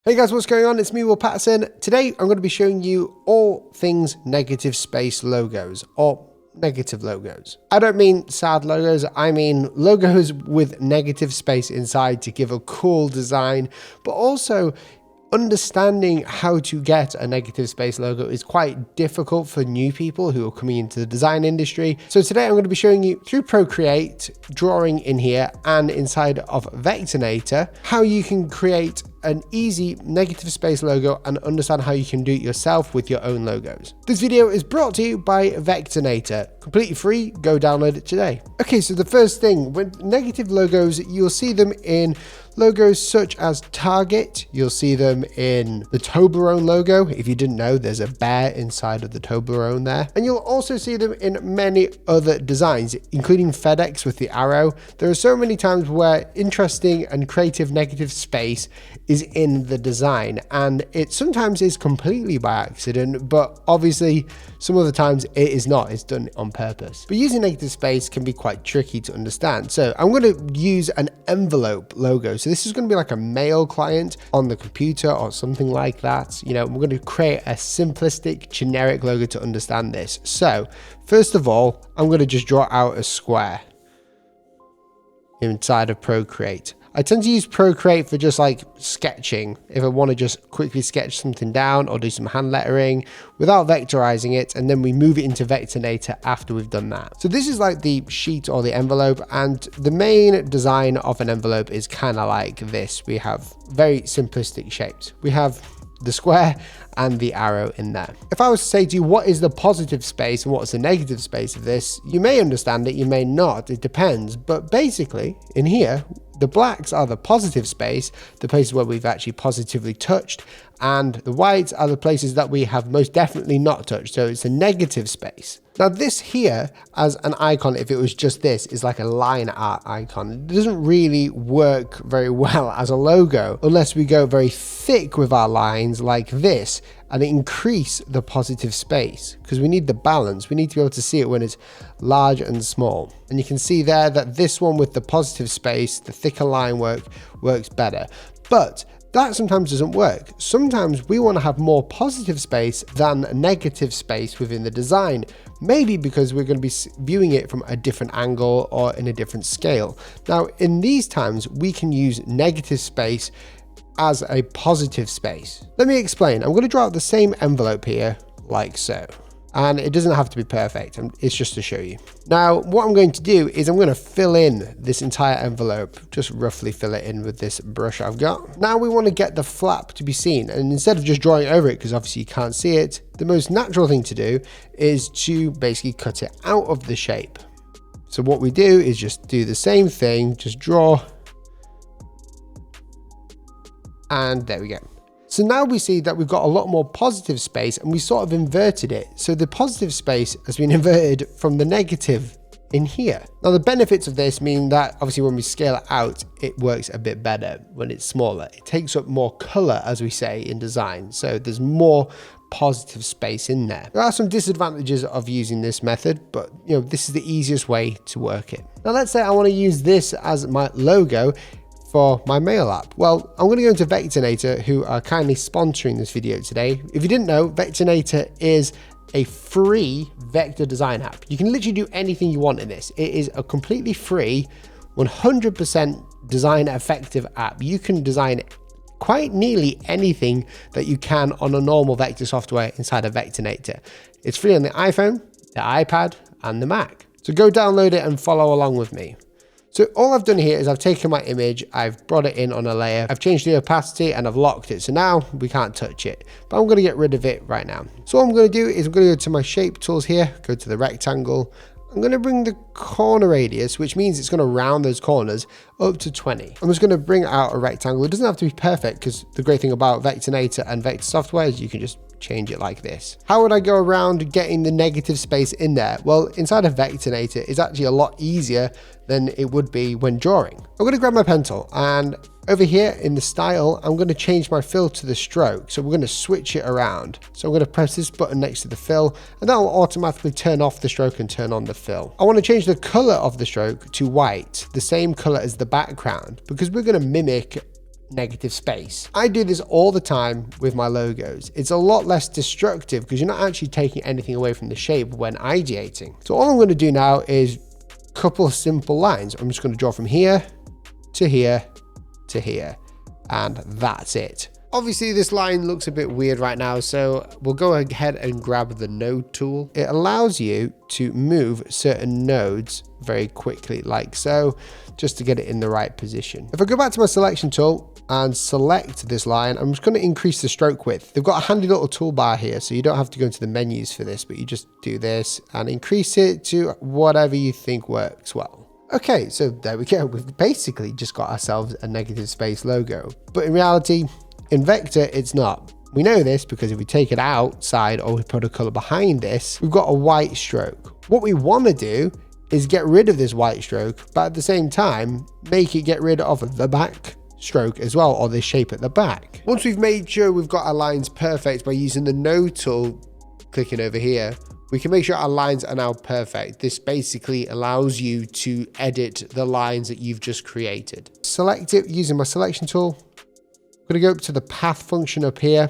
Hey guys, what's going on? It's me, Will Patterson. Today I'm going to be showing you all things negative space logos or negative logos. I don't mean sad logos, I mean logos with negative space inside to give a cool design, but also understanding how to get a negative space logo is quite difficult for new people who are coming into the design industry. So today I'm going to be showing you through Procreate, drawing in here and inside of Vectornator, how you can create an easy negative space logo and understand how you can do it yourself with your own logos. This video is brought to you by Vectornator. Completely free, go download it today. Okay, so the first thing, with negative logos, you'll see them in logos such as Target. You'll see them in the Toblerone logo. If you didn't know, there's a bear inside of the Toblerone there. And you'll also see them in many other designs, including FedEx with the arrow. There are so many times where interesting and creative negative space is in the design, and it sometimes is completely by accident, but obviously some of the times it is not, it's done on purpose. But using negative space can be quite tricky to understand. So I'm going to use an envelope logo. So this is going to be like a mail client on the computer or something like that. You know, we're going to create a simplistic generic logo to understand this. So first of all, I'm going to just draw out a square inside of Procreate. I tend to use Procreate for just like sketching, if I want to just quickly sketch something down or do some hand lettering without vectorizing it, and then we move it into Vectornator after we've done that. So this is like the sheet or the envelope, and the main design of an envelope is kind of like this. We have very simplistic shapes. We have the square and the arrow in there. If I was to say to you, what is the positive space and what's the negative space of this, you may understand it, you may not, it depends. But basically in here, the blacks are the positive space, the places where we've actually positively touched, and the whites are the places that we have most definitely not touched. So it's a negative space. Now this here as an icon, if it was just this, is like a line art icon. It doesn't really work very well as a logo unless we go very thick with our lines like this and increase the positive space, because we need the balance. We need to be able to see it when it's large and small. And you can see there that this one with the positive space, the thicker line works better. But that sometimes doesn't work. Sometimes we want to have more positive space than negative space within the design. Maybe because we're going to be viewing it from a different angle or in a different scale. Now, in these times, we can use negative space as a positive space. Let me explain. I'm going to draw out the same envelope here, like so. And it doesn't have to be perfect, it's just to show you. Now, what I'm going to do is I'm going to fill in this entire envelope, just roughly fill it in with this brush I've got. Now we want to get the flap to be seen, and instead of just drawing over it, because obviously you can't see it, the most natural thing to do is to basically cut it out of the shape. So what we do is just do the same thing, just draw, and there we go. So now we see that we've got a lot more positive space, and we sort of inverted it. So the positive space has been inverted from the negative in here. Now the benefits of this mean that obviously when we scale it out, it works a bit better when it's smaller. It takes up more color, as we say in design. So there's more positive space in there. There are some disadvantages of using this method, but you know, this is the easiest way to work it. Now let's say I want to use this as my logo for my mail app. Well, I'm going to go into Vectornator, who are kindly sponsoring this video today. If you didn't know, Vectornator is a free vector design app. You can literally do anything you want in this. It is a completely free, 100% design effective app. You can design quite nearly anything that you can on a normal vector software inside of Vectornator. It's free on the iPhone, the iPad, and the Mac. So go download it and follow along with me. So all I've done here is I've taken my image, I've brought it in on a layer, I've changed the opacity and I've locked it. So now we can't touch it, but I'm going to get rid of it right now. So what I'm going to do is I'm going to go to my shape tools here, go to the rectangle. I'm going to bring the corner radius, which means it's going to round those corners up to 20. I'm just going to bring out a rectangle. It doesn't have to be perfect, because the great thing about Vectornator and vector software is you can just change it like this. How would I go around getting the negative space in there? Well, inside of Vectornator, it's actually a lot easier than it would be when drawing. I'm going to grab my pen tool, and over here in the style, I'm going to change my fill to the stroke. So we're going to switch it around. So I'm going to press this button next to the fill, and that will automatically turn off the stroke and turn on the fill. I want to change the color of the stroke to white, the same color as the background, because we're going to mimic negative space. I do this all the time with my logos. It's a lot less destructive because you're not actually taking anything away from the shape when ideating. So all I'm going to do now is a couple of simple lines. I'm just going to draw from here to here to here, and that's it. Obviously this line looks a bit weird right now, so we'll go ahead and grab the node tool. It allows you to move certain nodes very quickly, like so, just to get it in the right position. If I go back to my selection tool and select this line, I'm just going to increase the stroke width. They've got a handy little toolbar here, so you don't have to go into the menus for this, but you just do this and increase it to whatever you think works well. Okay, so there we go. We've basically just got ourselves a negative space logo, but in reality, in Vector, it's not. We know this because if we take it outside or we put a color behind this, we've got a white stroke. What we want to do is get rid of this white stroke, but at the same time, make it get rid of the back stroke as well, or the shape at the back. Once we've made sure we've got our lines perfect by using the node tool, clicking over here, we can make sure our lines are now perfect. This basically allows you to edit the lines that you've just created. Select it using my selection tool. I'm going to go up to the path function up here,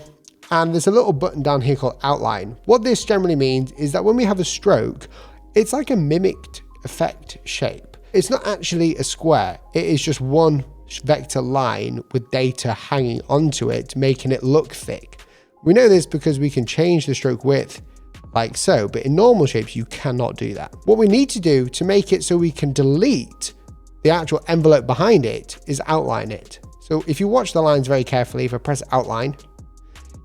and there's a little button down here called outline. What this generally means is that when we have a stroke, it's like a mimicked effect shape. It's not actually a square. It is just one vector line with data hanging onto it, making it look thick. We know this because we can change the stroke width like so, but in normal shapes, you cannot do that. What we need to do to make it so we can delete the actual envelope behind it is outline it. So if you watch the lines very carefully, if I press outline,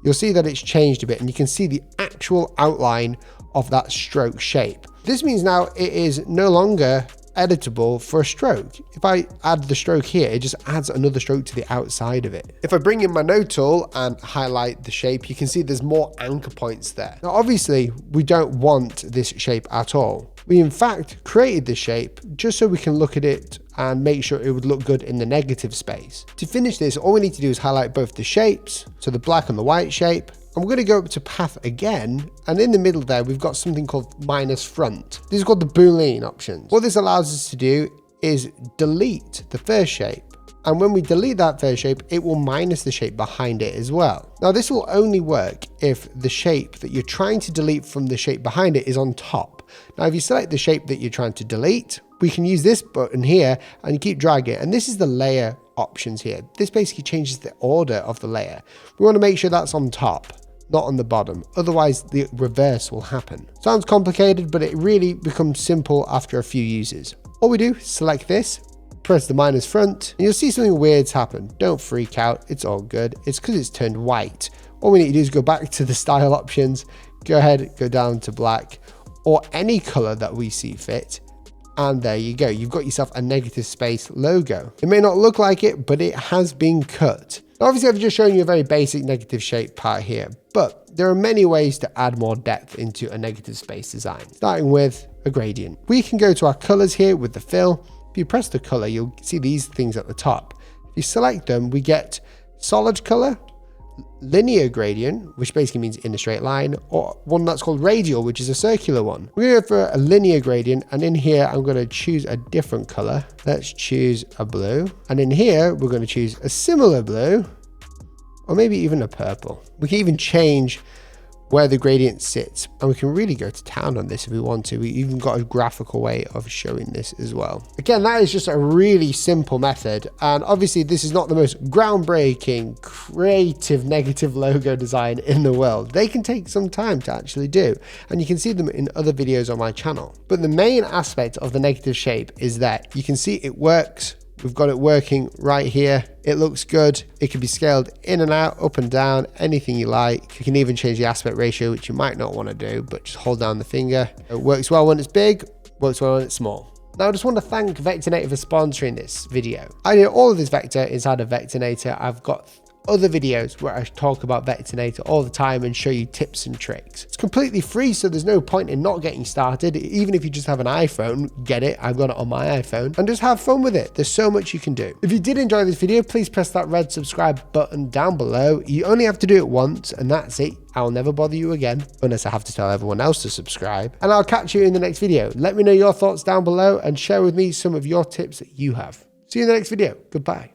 you'll see that it's changed a bit and you can see the actual outline of that stroke shape. This means now it is no longer editable for a stroke. If I add the stroke here, it just adds another stroke to the outside of it. If I bring in my node tool and highlight the shape, you can see there's more anchor points there. Now, obviously, we don't want this shape at all. We in fact created this shape just so we can look at it and make sure it would look good in the negative space. To finish this, all we need to do is highlight both the shapes, so the black and the white shape, and we're going to go up to path again, and in the middle there we've got something called minus front. This is called the Boolean options. What this allows us to do is delete the first shape, and when we delete that first shape, it will minus the shape behind it as well. Now this will only work if the shape that you're trying to delete from the shape behind it is on top. Now if you select the shape that you're trying to delete, we can use this button here and keep dragging it, and this is the layer options here. This basically changes the order of the layer. We want to make sure that's on top, not on the bottom, otherwise the reverse will happen. Sounds complicated, but it really becomes simple after a few uses. All we do, select this, press the minus front, and you'll see something weird's happen. Don't freak out, it's all good. It's because it's turned white. All we need to do is go back to the style options, go ahead, go down to black, or any color that we see fit. And there you go, you've got yourself a negative space logo. It may not look like it, but it has been cut. Now, obviously, I've just shown you a very basic negative shape part here, but there are many ways to add more depth into a negative space design, starting with a gradient. We can go to our colors here with the fill. If you press the color, you'll see these things at the top. If you select them, we get solid color, linear gradient, which basically means in a straight line, or one that's called radial, which is a circular one. We're going to go for a linear gradient, and in here I'm going to choose a different color. Let's choose a blue, and in here we're going to choose a similar blue, or maybe even a purple. We can even change where the gradient sits, and we can really go to town on this if we want to. We even got a graphical way of showing this as well. Again, that is just a really simple method, and obviously this is not the most groundbreaking, creative negative logo design in the world. They can take some time to actually do, and you can see them in other videos on my channel. But the main aspect of the negative shape is that you can see it works. We've got it working right here. It looks good. It can be scaled in and out, up and down, anything you like. You can even change the aspect ratio, which you might not want to do, but just hold down the finger. It works well when it's big, works well when it's small. Now, I just want to thank Vectornator for sponsoring this video. I do all of this Vector inside of Vectornator. I've got other videos where I talk about Vectornator all the time and show you tips and tricks. It's completely free, so there's no point in not getting started. Even if you just have an iPhone, get it. I've got it on my iPhone, and just have fun with it. There's so much you can do. If you did enjoy this video, please press that red subscribe button down below. You only have to do it once, and that's it. I'll never bother you again, unless I have to tell everyone else to subscribe. And I'll catch you in the next video. Let me know your thoughts down below and share with me some of your tips that you have. See you in the next video. Goodbye.